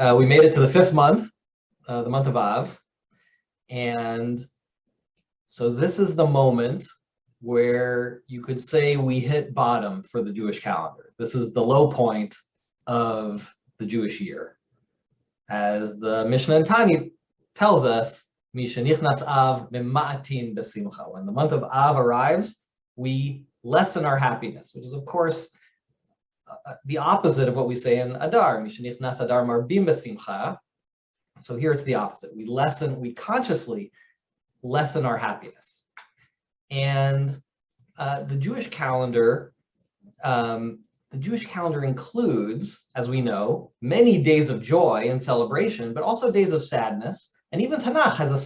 We made it to the 5th month, the month of Av. And so this is the moment where you could say we hit bottom for the Jewish calendar. This is the low point of the Jewish year. As the Mishnah in Tani tells us, Mishenichnas Av mema'atin besimcha. When the month of Av arrives, we lessen our happiness, which is, of course, the opposite of what we say in Adar. Mishenichnas Adar marbim besimcha. So here it's the opposite. We consciously lessen our happiness. And the Jewish calendar includes, as we know, many days of joy and celebration, but also days of sadness. And even Tanakh has a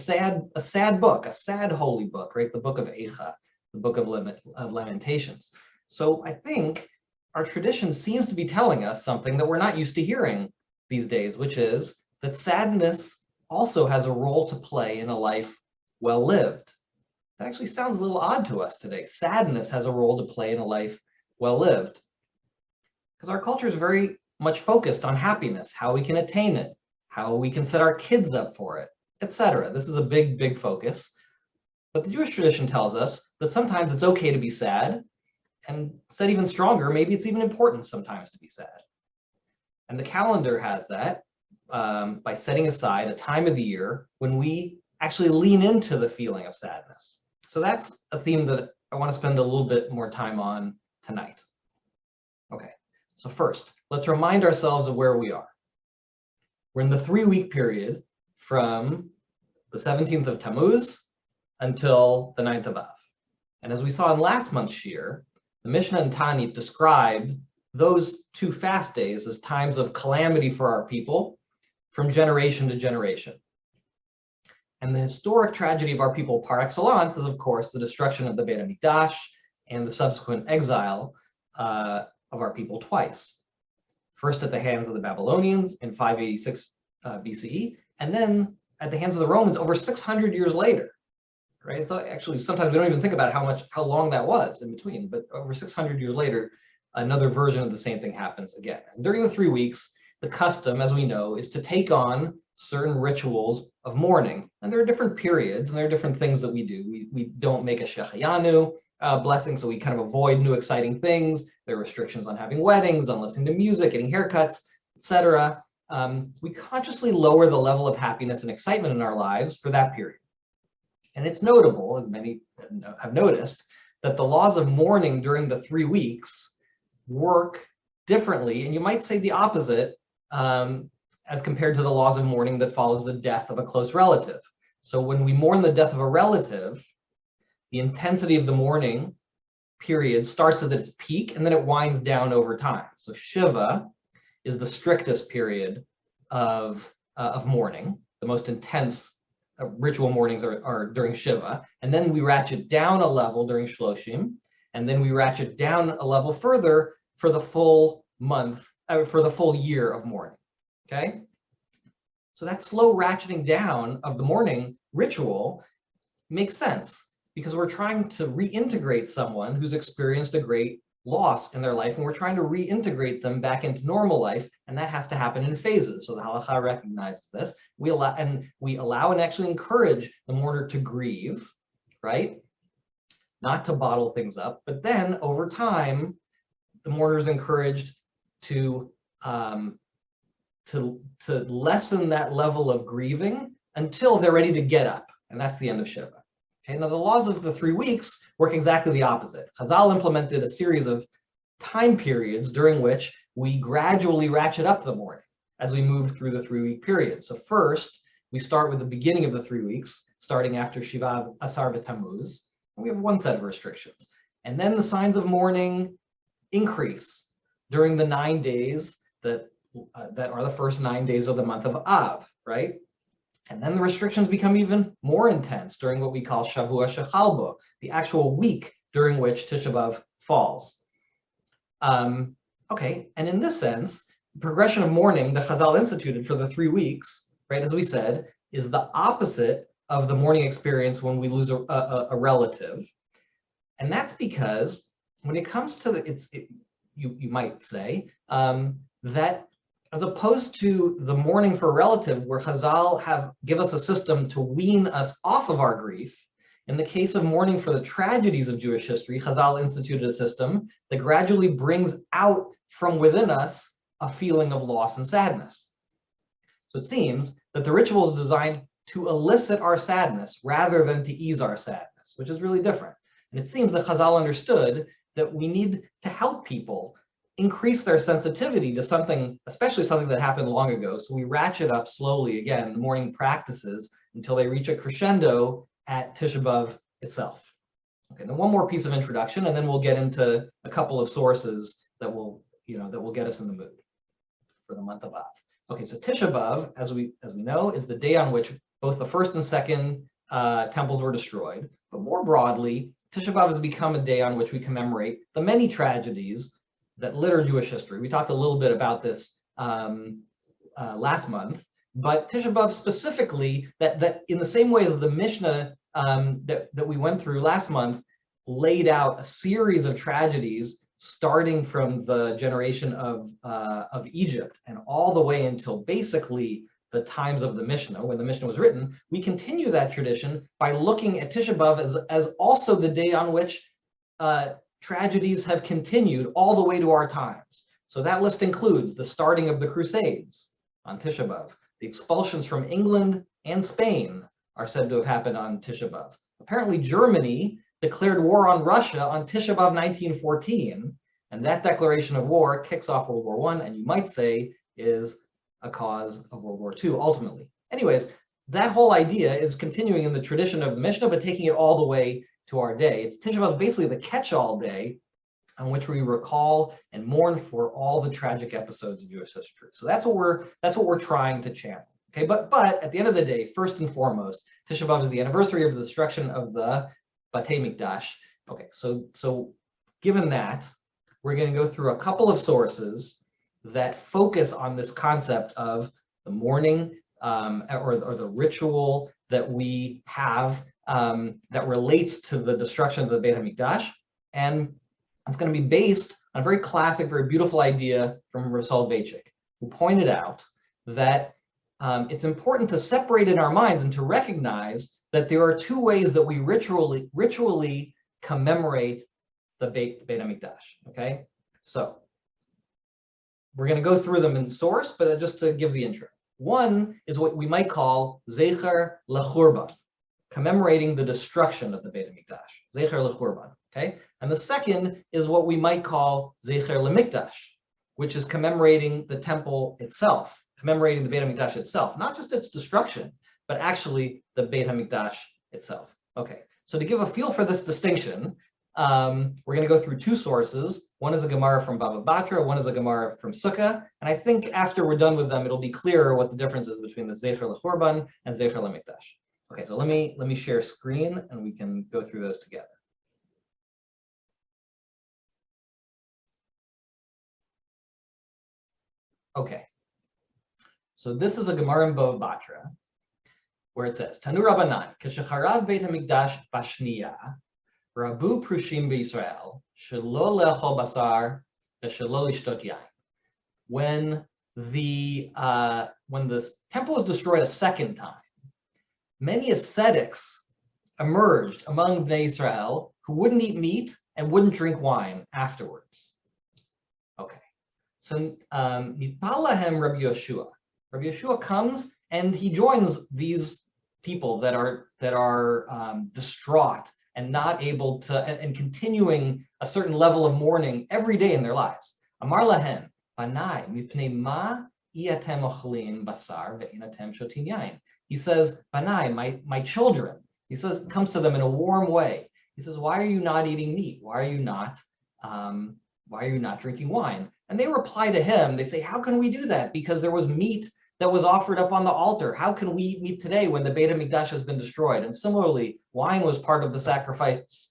sad book, a sad holy book, right? The book of Eicha, the book of Lamentations. So I think our tradition seems to be telling us something that we're not used to hearing these days, which is that sadness also has a role to play in a life well lived. That actually sounds a little odd to us today. Sadness has a role to play in a life well lived. Because our culture is very much focused on happiness, how we can attain it, how we can set our kids up for it, etc. This is a big, big focus. But the Jewish tradition tells us that sometimes it's okay to be sad, and said even stronger, maybe it's even important sometimes to be sad. And the calendar has that by setting aside a time of the year when we actually lean into the feeling of sadness. So that's a theme that I want to spend a little bit more time on tonight. Okay, so first, let's remind ourselves of where we are. We're in the 3-week period from the 17th of Tammuz until the 9th of Av. And as we saw in last month's Shiur, the Mishnah and Tani described those 2 fast days as times of calamity for our people from generation to generation. And the historic tragedy of our people par excellence is, of course, the destruction of the Beit HaMikdash and the subsequent exile of our people twice. First at the hands of the Babylonians in 586 BCE, and then at the hands of the Romans over 600 years later. Right? It's actually, sometimes we don't even think about how long that was in between, but over 600 years later, another version of the same thing happens again. And during the 3 weeks, the custom, as we know, is to take on certain rituals of mourning. And there are different periods and there are different things that we do. We don't make a Shechayanu blessing, so we kind of avoid new exciting things. There are restrictions on having weddings, on listening to music, getting haircuts, etc. We consciously lower the level of happiness and excitement in our lives for that period. And it's notable, as many have noticed, that the laws of mourning during the 3 weeks work differently, and you might say the opposite, as compared to the laws of mourning that follows the death of a close relative. So when we mourn the death of a relative, the intensity of the mourning period starts at its peak, and then it winds down over time. So Shiva is the strictest period of mourning. The most intense ritual mournings are during Shiva, and then we ratchet down a level during Shloshim, and then we ratchet down a level further for the full month, for the full year of mourning. Okay, so that slow ratcheting down of the mourning ritual makes sense because we're trying to reintegrate someone who's experienced a great loss in their life, and we're trying to reintegrate them back into normal life, and that has to happen in phases. So the halakha recognizes this. We allow and actually encourage the mourner to grieve, right? Not to bottle things up, but then over time, the mourner is encouraged to lessen that level of grieving until they're ready to get up, and that's the end of Shiva. Okay, now the laws of the 3 weeks work exactly the opposite. Chazal implemented a series of time periods during which we gradually ratchet up the mourning as we move through the 3-week period. So first, we start with the beginning of the 3 weeks, starting after Shiva Asar B'Tammuz, and we have one set of restrictions. And then the signs of mourning increase during the 9 days that are the first 9 days of the month of Av, right? And then the restrictions become even more intense during what we call Shavua Shechal Bo, the actual week during which Tisha B'Av falls. Okay, and in this sense, the progression of mourning the Chazal instituted for the 3 weeks, right, as we said, is the opposite of the mourning experience when we lose a relative. And that's because when it comes to you might say, that as opposed to the mourning for a relative, where Chazal give us a system to wean us off of our grief. In the case of mourning for the tragedies of Jewish history, Chazal instituted a system that gradually brings out from within us a feeling of loss and sadness. So it seems that the ritual is designed to elicit our sadness rather than to ease our sadness, which is really different. And it seems that Chazal understood that we need to help people increase their sensitivity to something, especially something that happened long ago. So we ratchet up slowly, again, the mourning practices until they reach a crescendo at Tisha B'Av itself. Okay, then one more piece of introduction, and then we'll get into a couple of sources that will get us in the mood for the month of Av. Okay, so Tisha B'Av, as we know, is the day on which both the first and second temples were destroyed. But more broadly, Tisha B'Av has become a day on which we commemorate the many tragedies that litter Jewish history. We talked a little bit about this last month, but Tisha B'Av specifically, that in the same way as the Mishnah that we went through last month laid out a series of tragedies starting from the generation of Egypt and all the way until basically the times of the Mishnah, when the Mishnah was written, we continue that tradition by looking at Tisha B'Av as also the day on which tragedies have continued all the way to our times. So that list includes the starting of the Crusades on Tisha B'Av. The expulsions from England and Spain are said to have happened on Tisha B'Av. Apparently Germany declared war on Russia on Tisha B'Av 1914, and that declaration of war kicks off World War I, and you might say is a cause of World War II ultimately. Anyways, that whole idea is continuing in the tradition of the Mishnah, but taking it all the way to our day. It's Tisha B'Av is basically the catch-all day on which we recall and mourn for all the tragic episodes of Jewish history. So that's what we're trying to channel. Okay, but at the end of the day, first and foremost, Tisha B'Av is the anniversary of the destruction of the Batei Mikdash. Okay, so given that, we're going to go through a couple of sources that focus on this concept of the mourning or the ritual that we have that relates to the destruction of the Beit HaMikdash, and it's going to be based on a very classic, very beautiful idea from Rav Soloveitchik, who pointed out that it's important to separate in our minds and to recognize that there are two ways that we ritually commemorate the Beit HaMikdash. Okay, so we're going to go through them in source, but just to give the intro. One is what we might call Zecher L'Churban, commemorating the destruction of the Beit HaMikdash, Zecher L'Churban, okay? And the second is what we might call Zecher L'Mikdash, which is commemorating the temple itself, commemorating the Beit HaMikdash itself, not just its destruction, but actually the Beit HaMikdash itself. Okay, so to give a feel for this distinction, we're going to go through two sources. One is a Gemara from Baba Batra, one is a Gemara from Sukkah, and I think after we're done with them, it'll be clearer what the difference is between the Zecher L'Churban and Zecher L'Mikdash. Okay, so let me share screen and we can go through those together. Okay, so this is a Gemara in Baba Batra where it says, Tanu Rabbanan, K'shecharav Beit HaMikdash Bashniya, Rabu Prushim BeYisrael, Shelo Le'achol Basar, V'Shelo Lishtot Yain. When the temple was destroyed a second time, many ascetics emerged among Bnei Israel who wouldn't eat meat and wouldn't drink wine afterwards. Okay, so Nitpalahem Rabbi Yeshua. Rabbi Yeshua comes and he joins these people that are distraught and not able to, and continuing a certain level of mourning every day in their lives. Amar lahem, banai mipnei ma iatem ochlin basar ve'inatem shotin yain. He says, banai, my children. He says, comes to them in a warm way. He says, why are you not eating meat? Why are you not drinking wine? And they reply to him. They say, how can we do that? Because there was meat that was offered up on the altar. How can we eat meat today when the Beit HaMikdash has been destroyed? And similarly, wine was part of the sacrifice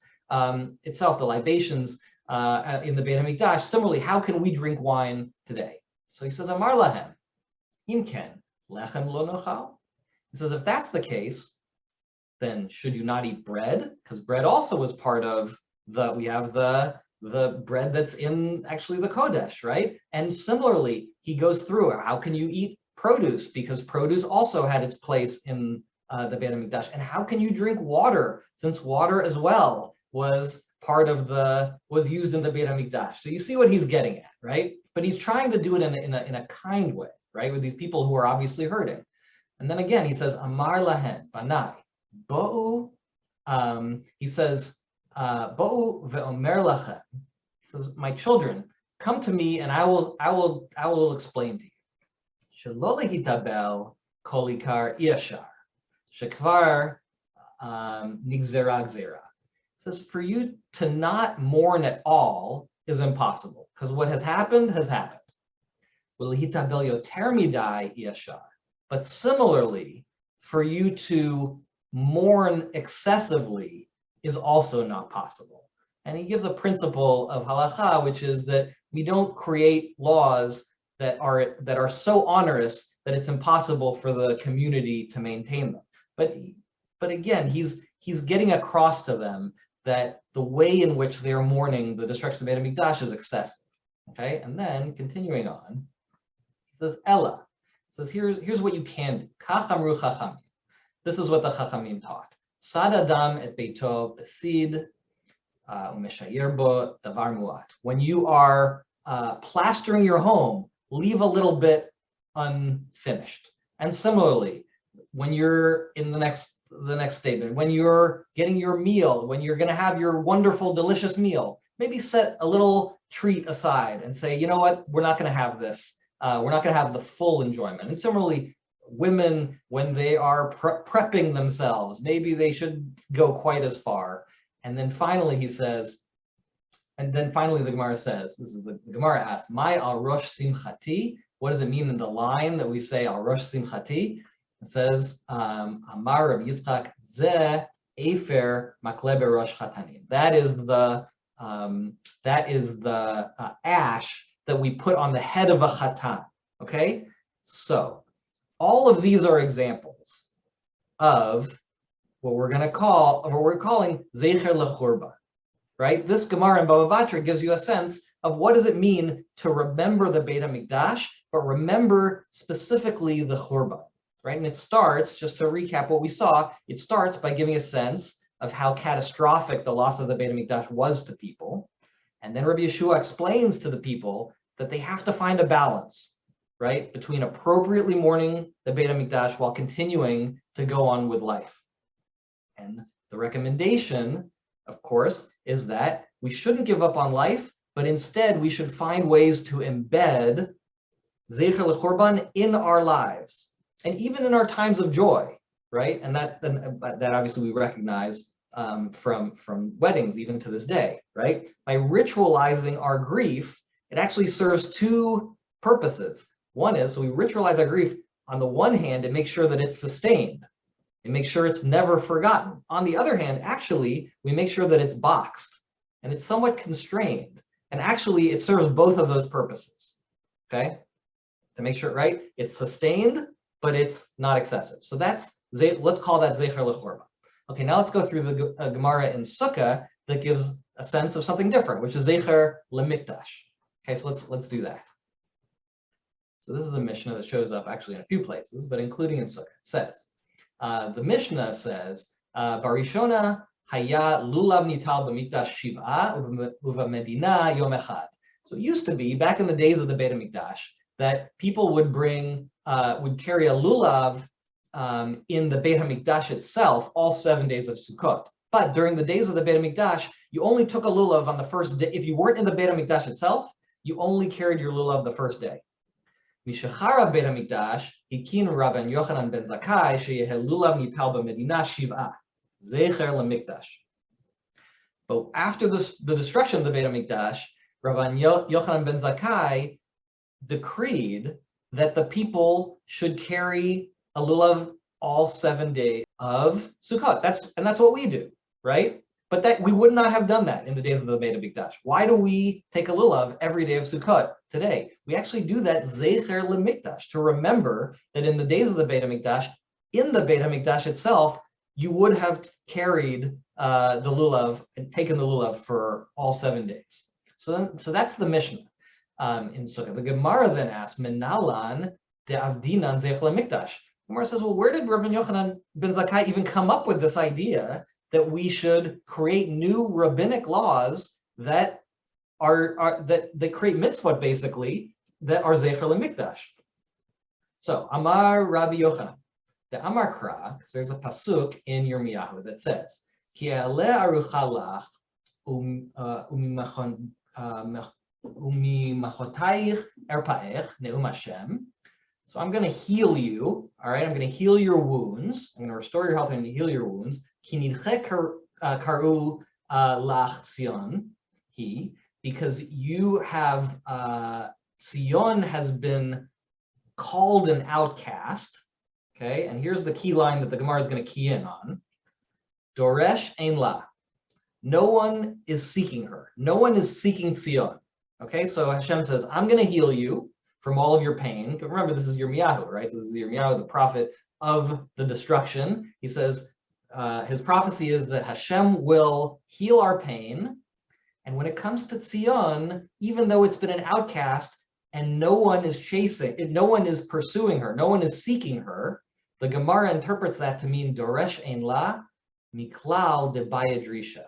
itself, the libations in the Beit HaMikdash. Similarly, how can we drink wine today? So he says, Amar lahem, imken, lechem lo nochal. He says, if that's the case, then should you not eat bread? Because bread also was part of we have the the bread that's in actually the Kodesh, right? And similarly, he goes through how can you eat produce, because produce also had its place in the Beit HaMikdash. And how can you drink water, since water as well was was used in the Beit HaMikdash. So you see what he's getting at, right? But he's trying to do it in a kind way, right? With these people who are obviously hurting. And then again, he says, Amar lahen, banai, bo'u, he says, bo'u ve'omer lachem. He says, my children, come to me and I will explain to you. Shelo lehitabel kol ikar iyashar, shekvar nigzera gzera. Says for you to not mourn at all is impossible, because what has happened has happened. But similarly, for you to mourn excessively is also not possible. And he gives a principle of halacha, which is that we don't create laws that are so onerous that it's impossible for the community to maintain them. But again, he's getting across to them that the way in which they are mourning the destruction of Beit HaMikdash is excessive. Okay, and then continuing on, he says, Ella. He says, here's what you can do. Kach amru chachamim. This is what the chachamim taught. Sad adam et beito besid umeshayer bo davar muat. When you are plastering your home, leave a little bit unfinished. And similarly, when you're in the next statement, when you're getting your meal, when you're going to have your wonderful, delicious meal, maybe set a little treat aside and say, you know what, we're not going to have this. We're not going to have the full enjoyment. And similarly, women, when they are prepping themselves, maybe they should go quite as far. And then finally, the Gemara says, this is the Gemara asks, "My al rosh simchati." What does it mean in the line that we say al rosh simchati? It says, Amar Rav Yitzchak ze efer maklebe rosh chatanim. That is the ash that we put on the head of a chatan. Okay, so all of these are examples of what we're calling zecher lechurban. Right? This Gemara in Baba Batra gives you a sense of what does it mean to remember the Beit HaMikdash, but remember specifically the Churban. Right? And it starts, just to recap what we saw, it starts by giving a sense of how catastrophic the loss of the Beit HaMikdash was to people. And then Rabbi Yeshua explains to the people that they have to find a balance, right, between appropriately mourning the Beit HaMikdash while continuing to go on with life. And the recommendation, of course, is that we shouldn't give up on life, but instead we should find ways to embed Zecher L'Churban in our lives. And even in our times of joy, right? And that obviously we recognize from weddings even to this day, right? By ritualizing our grief, it actually serves two purposes. One is, so we ritualize our grief. On the one hand, it makes sure that it's sustained. It makes sure it's never forgotten. On the other hand, actually, we make sure that it's boxed and it's somewhat constrained. And actually, it serves both of those purposes, okay? To make sure, right? It's sustained, but it's not excessive. So let's call that Zecher L'Churban. Okay, now let's go through the Gemara in Sukkah that gives a sense of something different, which is Zecher L'Mikdash. Okay, so let's do that. So this is a Mishnah that shows up actually in a few places, but including in Sukkah. It says, the Mishnah says, Barishona haya lulav nital b'mikdash shiv'a uva medina yom echad. So it used to be, back in the days of the Beit HaMikdash, that people would carry a lulav in the Beit HaMikdash itself all 7 days of Sukkot. But during the days of the Beit HaMikdash, you only took a lulav on the first day. If you weren't in the Beit HaMikdash itself, you only carried your lulav the first day. Mishachara Beit HaMikdash, hikin Rabban Yochanan ben Zakkai, sheyehe lulav nital b'medina shiv'a, zecher l'mikdash. But after the destruction of the Beit HaMikdash, Rabban Yochanan ben Zakkai decreed that the people should carry a lulav all 7 days of Sukkot. That's what we do, right? But that we would not have done that in the days of the Beit HaMikdash. Why do we take a lulav every day of Sukkot today? We actually do that zecher l'mikdash, to remember that in the days of the Beit HaMikdash, in the Beit HaMikdash itself, you would have carried the lulav and taken the lulav for all 7 days. So that's the Mishnah in Sukkah. The Gemara then asks, Menalan de Avdinan Zeich LaMikdash. Gemara says, well, where did Rabbi Yochanan ben Zakkai even come up with this idea that we should create new rabbinic laws that that create mitzvot basically that are Zecher LaMikdash? So Amar Rabbi Yochanan, the Amar Kra, because there's a pasuk in Yirmiyahu that says, Ki e'aleh aruchalach umimachotayich erpaech ne'um Hashem. So I'm going to heal you, all right? I'm going to heal your wounds. I'm going to restore your health and heal your wounds. Ki nidche karu lach Tzion, because you have, Tzion has been called an outcast, okay? And here's the key line that the Gemara is going to key in on. Doresh ein la. No one is seeking her. No one is seeking Tzion, okay? So Hashem says, I'm going to heal you from all of your pain. Remember, this is Yirmiyahu, right? So this is Yirmiyahu, the prophet of the destruction. He says, his prophecy is that Hashem will heal our pain. And when it comes to Tzion, even though it's been an outcast and no one is chasing, no one is pursuing her, no one is seeking her, the Gemara interprets that to mean Doresh ein la miklal de bayadrisha.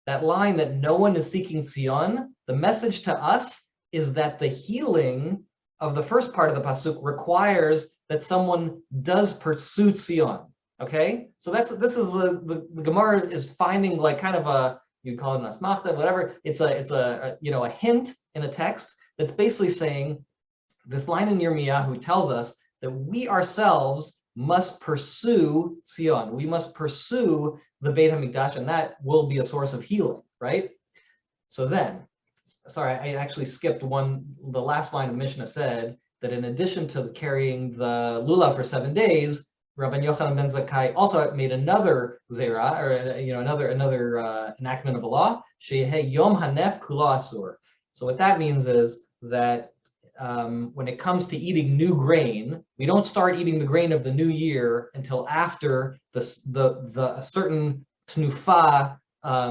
That line that no one is seeking Tzion, the message to us is that the healing of the first part of the pasuk requires that someone does pursue Tzion. Okay, so this is the Gemara is finding like kind of a, you call it an asmachta, whatever. It's a hint in a text that's basically saying this line in Yirmiyahu tells us that we ourselves must pursue Tzion. We must pursue the Beit HaMikdash, and that will be a source of healing, right? So then, sorry, I actually skipped one. The last line of Mishnah said that in addition to carrying the lulav for 7 days, Rabbi Yochanan ben Zakkai also made another zera, or another enactment of the law. Sheyeh Yom Hanef Kula Asur. So what that means is that when it comes to eating new grain, we don't start eating the grain of the new year until after the certain tnufa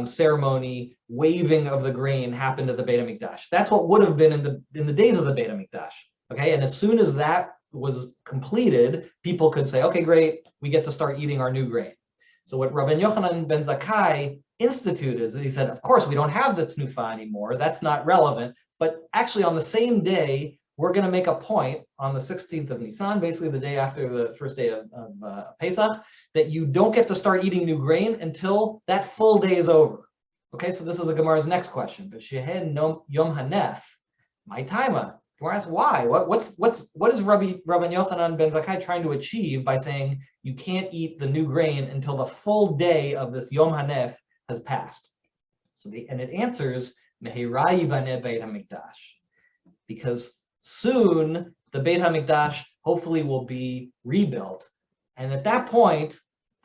ceremony, waving of the grain happened at the Beit HaMikdash. That's what would have been in the days of the Beit HaMikdash. Okay, and as soon as that was completed, people could say, okay, great, we get to start eating our new grain. So what Rabbi Yochanan ben Zakkai instituted is that he said, of course, we don't have the tnufa anymore. That's not relevant. But actually, on the same day, we're going to make a point on the 16th of Nisan, basically the day after the first day of Pesach, that you don't get to start eating new grain until that full day is over. Okay, so this is the Gemara's next question. But Shehen Yom Hanef, my taima. Gemara asks why? What is Rabbi Yochanan ben Zakkai trying to achieve by saying you can't eat the new grain until the full day of this Yom Hanef has passed? And it answers Mehira Yibaneh Beit HaMikdash, because soon the Beit HaMikdash hopefully will be rebuilt, and at that point,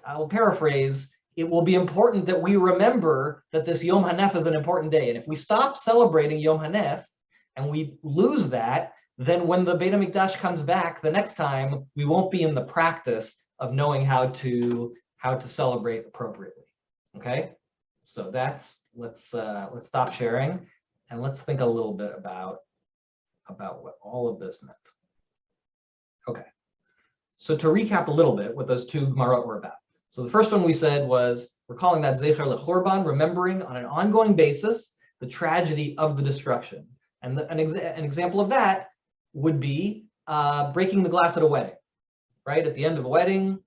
I will paraphrase, it will be important that we remember that this Yom Hanef is an important day. And if we stop celebrating Yom Hanef and we lose that, then when the Beit HaMikdash comes back the next time, we won't be in the practice of knowing how to celebrate appropriately. Okay, so let's stop sharing and let's think a little bit about what all of this meant. Okay, so to recap a little bit what those two Gemarot were about. So the first one we said was, we're calling that Zecher LeChorban, remembering on an ongoing basis the tragedy of the destruction. And an example of that would be breaking the glass at a wedding, right? At the end of a wedding,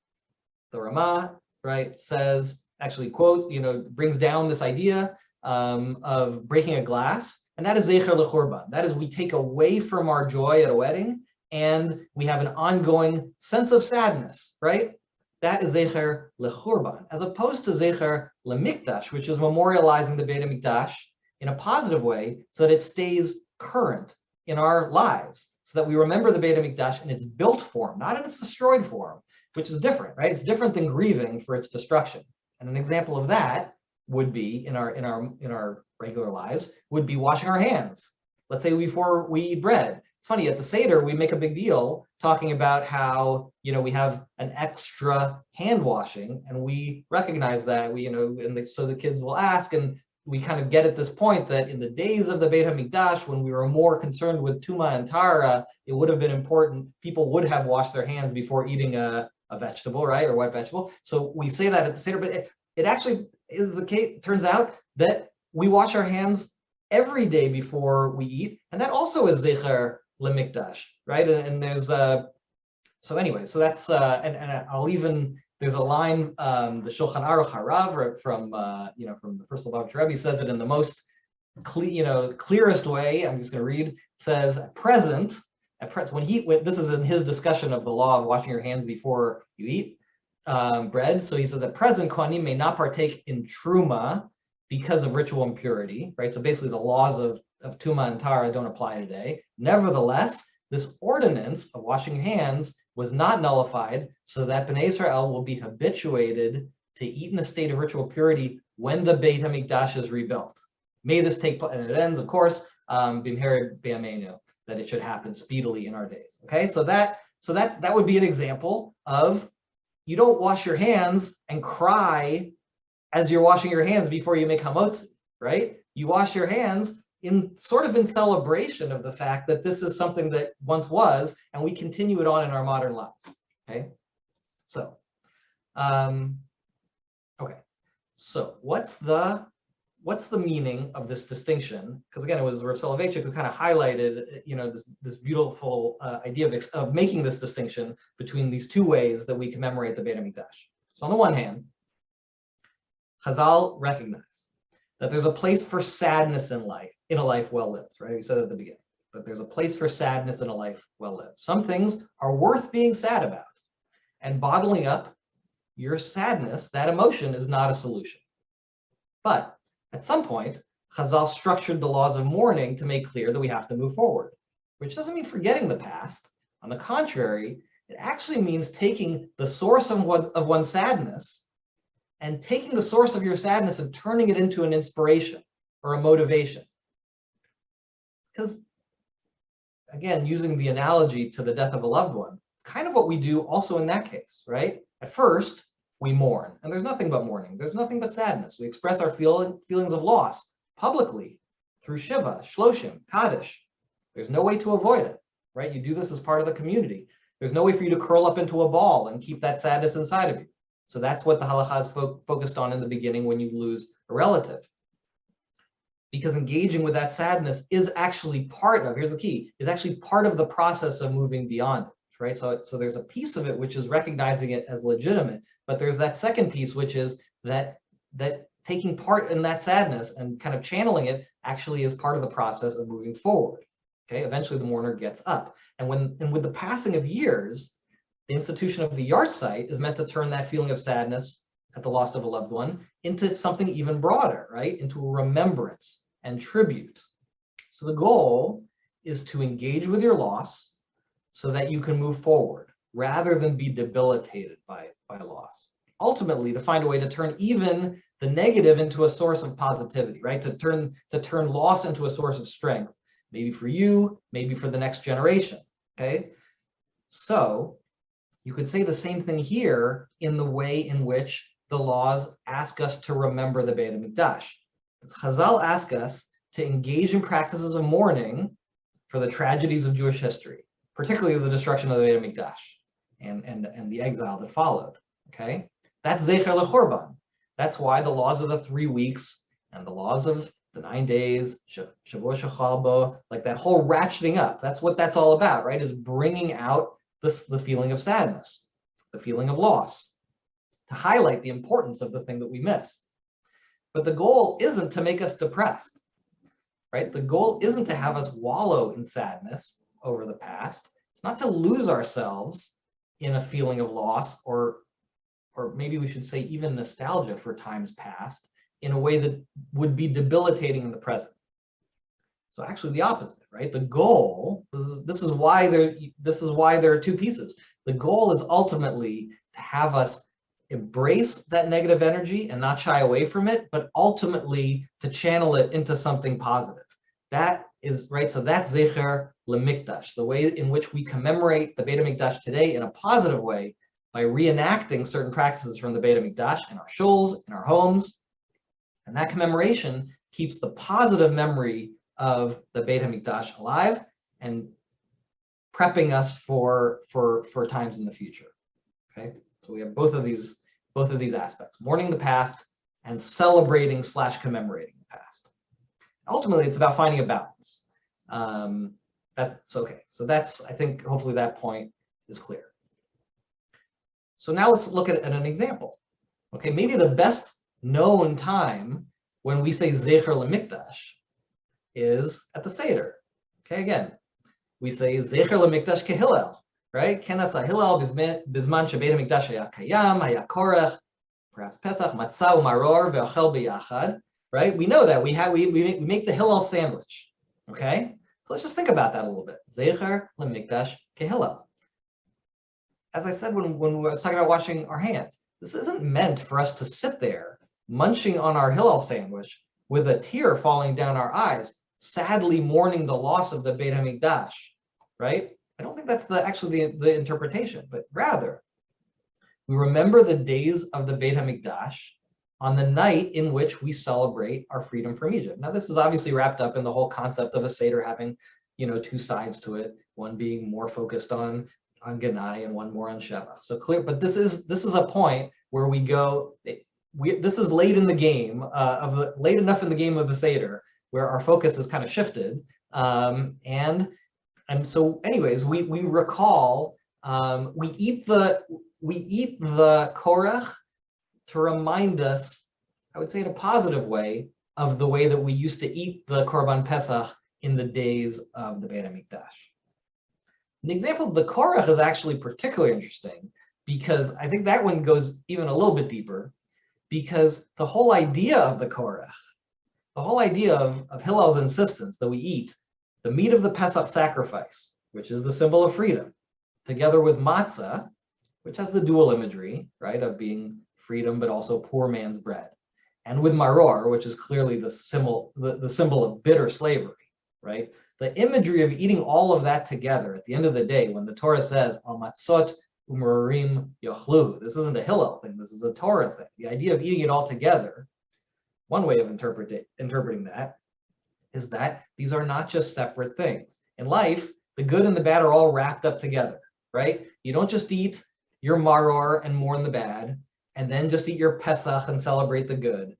the Ramah, right, says, actually quotes, brings down this idea of breaking a glass, and that is Zecher LeChorban. That is, we take away from our joy at a wedding, and we have an ongoing sense of sadness, right? That is Zecher LeChorban, as opposed to Zecher LeMikdash, which is memorializing the Beit HaMikdash in a positive way so that it stays current in our lives, so that we remember the Beit HaMikdash in its built form, not in its destroyed form, which is different, right? It's different than grieving for its destruction. And an example of that would be in our regular lives would be washing our hands. Let's say before we eat bread. It's funny, at the Seder, we make a big deal talking about how, we have an extra hand washing, and we recognize that so the kids will ask, and we kind of get at this point that in the days of the Beit HaMikdash, when we were more concerned with Tuma and Tara, it would have been important, people would have washed their hands before eating a vegetable, right, or wet vegetable. So we say that at the Seder, but it actually is the case. It turns out that we wash our hands every day before we eat, and that also is Zecher LeMikdash, right? And there's so anyway, so that's and I'll even, there's a line, the Shulchan Aruch Harav from from the first Lubavitcher Rebbe says it in the most clearest way. I'm just going to read. Says at present, when this is in his discussion of the law of washing your hands before you eat bread. So he says at present, Kohanim may not partake in truma because of ritual impurity, right? So basically, the laws of Tuma and Tara don't apply today. Nevertheless, this ordinance of washing hands was not nullified, so that Bnei Israel will be habituated to eat in a state of ritual purity when the Beit HaMikdash is rebuilt. May this take place, and it ends, of course, b'mheira b'yameinu, that it should happen speedily in our days. Okay, so that would be an example of, you don't wash your hands and cry as you're washing your hands before you make hamotzi, right? You wash your hands in celebration of the fact that this is something that once was, and we continue it on in our modern lives. Okay, so okay, so what's the meaning of this distinction? Because again, it was Rav Soloveitchik who kind of highlighted, this beautiful idea of making this distinction between these two ways that we commemorate the Beit HaMikdash. So on the one hand, Chazal recognize that there's a place for sadness in a life well lived, right? We said at the beginning that there's a place for sadness in a life well lived. Some things are worth being sad about, and bottling up your sadness, that emotion, is not a solution. But at some point, Chazal structured the laws of mourning to make clear that we have to move forward, which doesn't mean forgetting the past. On the contrary, it actually means taking the source of one's sadness and taking the source of your sadness and turning it into an inspiration or a motivation. Because, again, using the analogy to the death of a loved one, it's kind of what we do also in that case, right? At first, we mourn, and there's nothing but mourning. There's nothing but sadness. We express our feelings of loss publicly through Shiva, Shloshim, Kaddish. There's no way to avoid it, right? You do this as part of the community. There's no way for you to curl up into a ball and keep that sadness inside of you. So that's what the halacha is focused on in the beginning when you lose a relative. Because engaging with that sadness is actually here's the key, is actually part of the process of moving beyond it, right? So there's a piece of it which is recognizing it as legitimate, but there's that second piece, which is that taking part in that sadness and kind of channeling it actually is part of the process of moving forward. Okay, eventually the mourner gets up. And with the passing of years, the institution of the yahrzeit is meant to turn that feeling of sadness at the loss of a loved one into something even broader, right? Into a remembrance and tribute. So the goal is to engage with your loss so that you can move forward rather than be debilitated by loss. Ultimately, to find a way to turn even the negative into a source of positivity, right? To turn loss into a source of strength, maybe for you, maybe for the next generation, okay? So you could say the same thing here in the way in which the laws ask us to remember the Beit HaMikdash. Chazal ask us to engage in practices of mourning for the tragedies of Jewish history, particularly the destruction of the Beit HaMikdash and the exile that followed, okay? That's Zecher LeChorban. That's why the laws of the 3 weeks and the laws of the 9 days, Shavua Shechal Bo, like that whole ratcheting up, that's what that's all about, right? Is bringing out the feeling of sadness, the feeling of loss, to highlight the importance of the thing that we miss. But the goal isn't to make us depressed, right? The goal isn't to have us wallow in sadness over the past. It's not to lose ourselves in a feeling of loss, or maybe we should say even nostalgia for times past, in a way that would be debilitating in the present. So actually the opposite, right? The goal, this is why there are two pieces. The goal is ultimately to have us embrace that negative energy and not shy away from it, but ultimately to channel it into something positive. That is, right, so that's Zecher LeMikdash, the way in which we commemorate the Beit HaMikdash today in a positive way by reenacting certain practices from the Beit HaMikdash in our shuls, in our homes, And that commemoration keeps the positive memory of the Beit HaMikdash alive and prepping us for times in the future. Okay, so we have both of these aspects: mourning the past and celebrating / commemorating the past. Ultimately, it's about finding a balance. That's okay. So that's, I think, hopefully that point is clear. So now let's look at an example. Okay, maybe the best known time when we say Zecher LeMikdash is at the Seder. Okay, again, we say Zecher LeMikdash Kehillel, right? Kenas HaHillel Bizman Shebeit HaMikdash Haya Kayam, Haya Korech, perhaps Pesach, Matzah Umaror Ve'ochel B'yachad, right? We know that we make the Hillel sandwich, okay? So let's just think about that a little bit. Zecher LeMikdash Kehillel. As I said when we were talking about washing our hands, this isn't meant for us to sit there munching on our Hillel sandwich with a tear falling down our eyes, sadly mourning the loss of the Beit HaMikdash, right? I don't think that's actually the interpretation, but rather, we remember the days of the Beit HaMikdash on the night in which we celebrate our freedom from Egypt. Now, this is obviously wrapped up in the whole concept of a Seder having, two sides to it, one being more focused on Ganai and one more on Shevach. So clear, but this is a point where we go. This is late in the game late enough in the game of the Seder where our focus is kind of shifted, and so anyways, we recall, we eat the korech to remind us, I would say in a positive way, of the way that we used to eat the Korban Pesach in the days of the Beit HaMikdash. The example of the korech is actually particularly interesting because I think that one goes even a little bit deeper, because the whole idea of the korech, the whole idea of Hillel's insistence that we eat the meat of the Pesach sacrifice, which is the symbol of freedom, together with matzah, which has the dual imagery, right, of being freedom but also poor man's bread, and with maror, which is clearly the symbol of bitter slavery, right? The imagery of eating all of that together at the end of the day, when the Torah says al matzot umarim yochlu, this isn't a Hillel thing, this is a Torah thing. The idea of eating it all together, one way of interpreting that is that these are not just separate things. In life, the good and the bad are all wrapped up together, right? You don't just eat your maror and mourn the bad, and then just eat your Pesach and celebrate the good.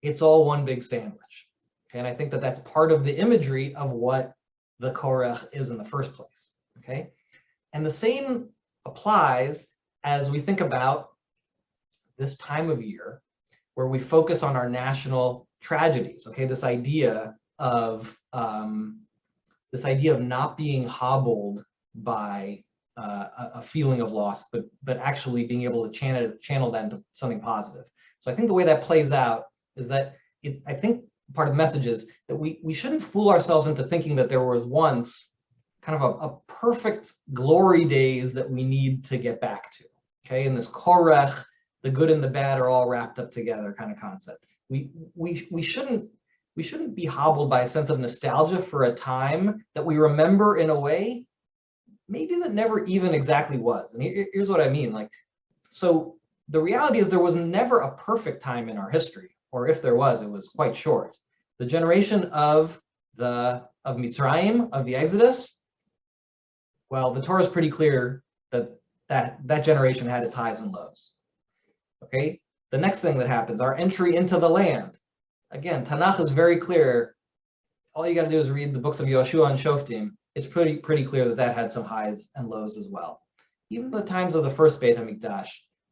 It's all one big sandwich. Okay, and I think that that's part of the imagery of what the korech is in the first place. Okay, and the same applies as we think about this time of year where we focus on our national tragedies. Okay, this idea of not being hobbled by a feeling of loss, but actually being able to channel that into something positive. So I think the way that plays out is that I think part of the message is that we shouldn't fool ourselves into thinking that there was once kind of a perfect glory days that we need to get back to. Okay, and this korech, the good and the bad are all wrapped up together kind of concept. We shouldn't be hobbled by a sense of nostalgia for a time that we remember in a way maybe that never even exactly was. And here's what I mean. Like, so the reality is there was never a perfect time in our history, or if there was, it was quite short. The generation of Mitzrayim, of the Exodus, well, the Torah is pretty clear that generation had its highs and lows. Okay, the next thing that happens, our entry into the land. Again, Tanakh is very clear. All you got to do is read the books of Yoshua and Shoftim. It's pretty clear that had some highs and lows as well. Even the times of the first Beit HaMikdash,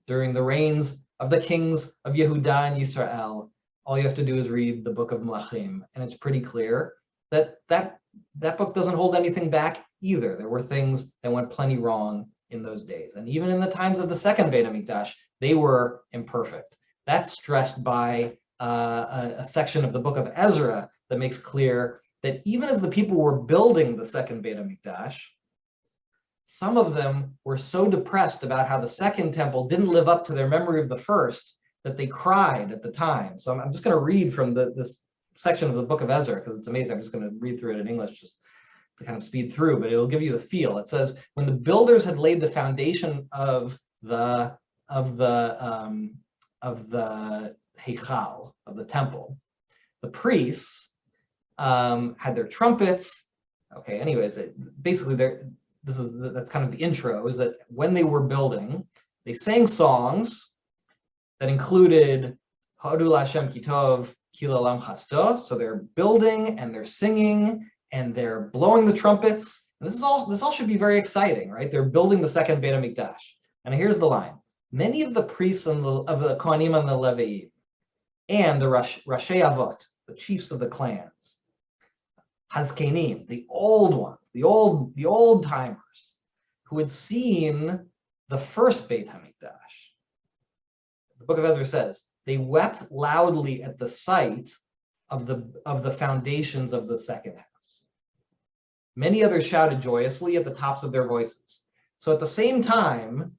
during the reigns of the kings of Yehuda and Yisrael, all you have to do is read the book of Melachim, and it's pretty clear that book doesn't hold anything back either. There were things that went plenty wrong in those days. And even in the times of the second Beit HaMikdash, they were imperfect. That's stressed by a section of the book of Ezra that makes clear that even as the people were building the second Beit HaMikdash, some of them were so depressed about how the second temple didn't live up to their memory of the first that they cried at the time. So I'm just going to read from this section of the book of Ezra because it's amazing. I'm just going to read through it in English just to kind of speed through, but it'll give you the feel. It says, when the builders had laid the foundation of the Heichal, of the temple. The priests had their trumpets. Okay, anyways, basically that's kind of the intro, is that when they were building, they sang songs that included Ha'adu Lashem Kitov Kila Lam Chasto. So they're building and they're singing and they're blowing the trumpets. And this all should be very exciting, right? They're building the second Beit HaMikdash. And here's the line. Many of the priests of the Kohanim and the Levi'im and the Rashei Avot, the chiefs of the clans, Hazkenim, the old ones, the old timers, who had seen the first Beit HaMikdash. The book of Ezra says, they wept loudly at the sight of the foundations of the second house. Many others shouted joyously at the tops of their voices. So at the same time,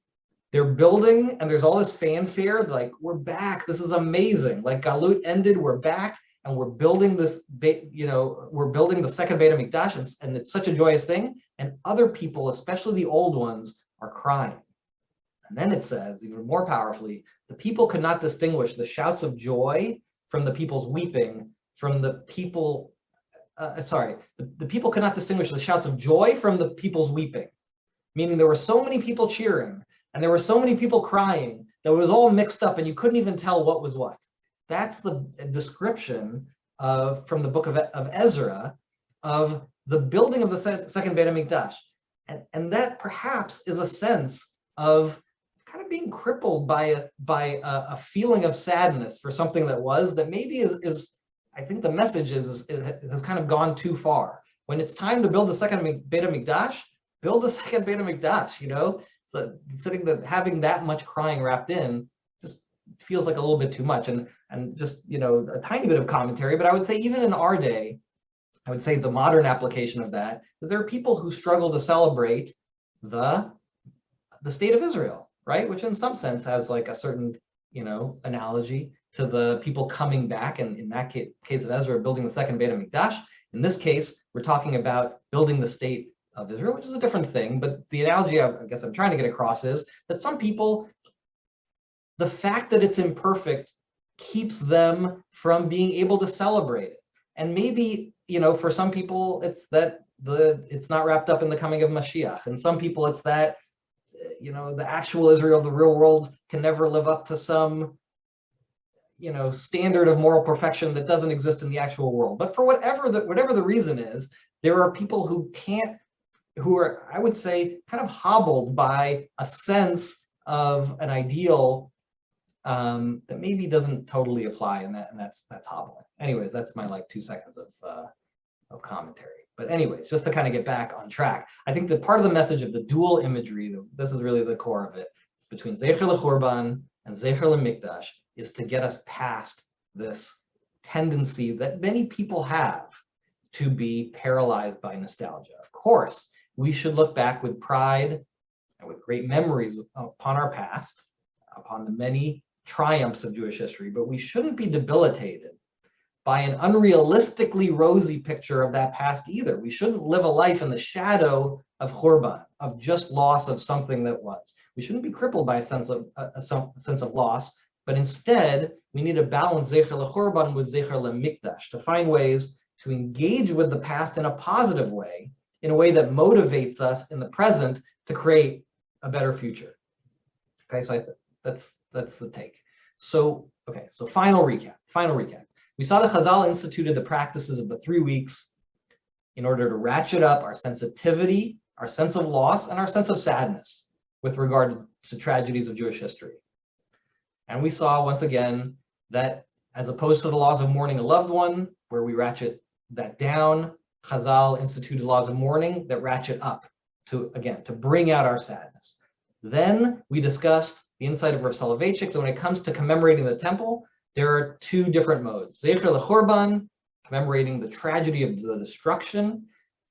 they're building and there's all this fanfare, like, we're back, this is amazing. Like Galut ended, we're back, and we're building this, we're building the second Beit HaMikdash, and it's such a joyous thing. And other people, especially the old ones, are crying. And then it says, even more powerfully, the people could not distinguish the shouts of joy from the people's weeping, from the people, the people could not distinguish the shouts of joy from the people's weeping. Meaning there were so many people cheering, and there were so many people crying, that it was all mixed up, and you couldn't even tell what was what. That's the description from the book of Ezra, of the building of the second Beit HaMikdash. And that perhaps is a sense of kind of being crippled by a feeling of sadness for something that was, that maybe is I think the message has kind of gone too far. When it's time to build the second Beit HaMikdash, build the second Beit HaMikdash, So having that much crying wrapped in just feels like a little bit too much. And just, a tiny bit of commentary, but I would say even in our day, I would say the modern application of that, is there are people who struggle to celebrate the state of Israel, right? Which in some sense has like a certain, analogy to the people coming back, and in that case of Ezra, building the second Beit HaMikdash. In this case, we're talking about building the state of Israel, which is a different thing. But the analogy I guess I'm trying to get across is that some people, the fact that it's imperfect keeps them from being able to celebrate it. And maybe, for some people, it's that it's not wrapped up in the coming of Mashiach. And some people, it's that, the actual Israel of the real world can never live up to some, standard of moral perfection that doesn't exist in the actual world. But for whatever the reason is, there are people who are, I would say, kind of hobbled by a sense of an ideal that maybe doesn't totally apply, and that's hobbling. Anyways, that's my 2 seconds of commentary. But anyways, just to kind of get back on track, I think that part of the message of the dual imagery, this is really the core of it, between Zecher LeChurban and Zecher LeMikdash, is to get us past this tendency that many people have to be paralyzed by nostalgia. Of course, we should look back with pride and with great memories upon our past, upon the many triumphs of Jewish history, but we shouldn't be debilitated by an unrealistically rosy picture of that past either. We shouldn't live a life in the shadow of Churban, of just loss of something that was. We shouldn't be crippled by a sense of loss, but instead we need to balance Zecher LeChurban with Zecher LeMikdash, to find ways to engage with the past in a positive way, in a way that motivates us in the present to create a better future. Okay, so that's the take. So final recap. We saw that Chazal instituted the practices of the 3 weeks in order to ratchet up our sensitivity, our sense of loss, and our sense of sadness with regard to tragedies of Jewish history. And we saw once again that as opposed to the laws of mourning a loved one, where we ratchet that down, Chazal instituted laws of mourning that ratchet up to bring out our sadness. Then we discussed the insight of Rav Soloveitchik that when it comes to commemorating the temple, there are 2 different modes. Zecher LeChurban, commemorating the tragedy of the destruction,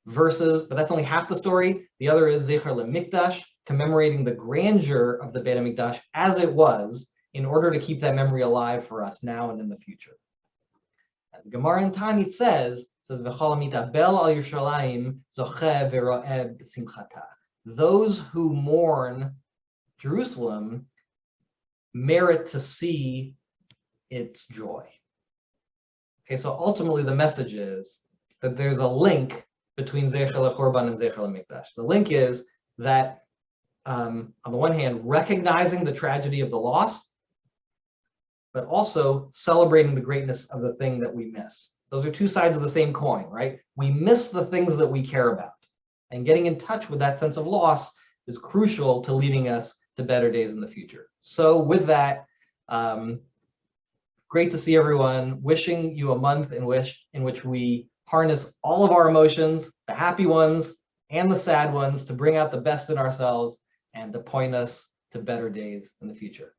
but that's only half the story. The other is Zecher LeMikdash, commemorating the grandeur of the Beit HaMikdash as it was, in order to keep that memory alive for us now and in the future. And the Gemara in Tanit says, V'chol mitabel al Yerushalayim zocheh v'ro'eh b'simchata. Those who mourn Jerusalem merit to see its joy. Okay, so ultimately the message is that there's a link between Zecher LeChorban and Zecher LeMikdash. The link is that, on the one hand, recognizing the tragedy of the loss, but also celebrating the greatness of the thing that we miss. Those are two sides of the same coin, right? We miss the things that we care about. And getting in touch with that sense of loss is crucial to leading us to better days in the future. So with that, great to see everyone. Wishing you a month in which we harness all of our emotions, the happy ones and the sad ones, to bring out the best in ourselves and to point us to better days in the future.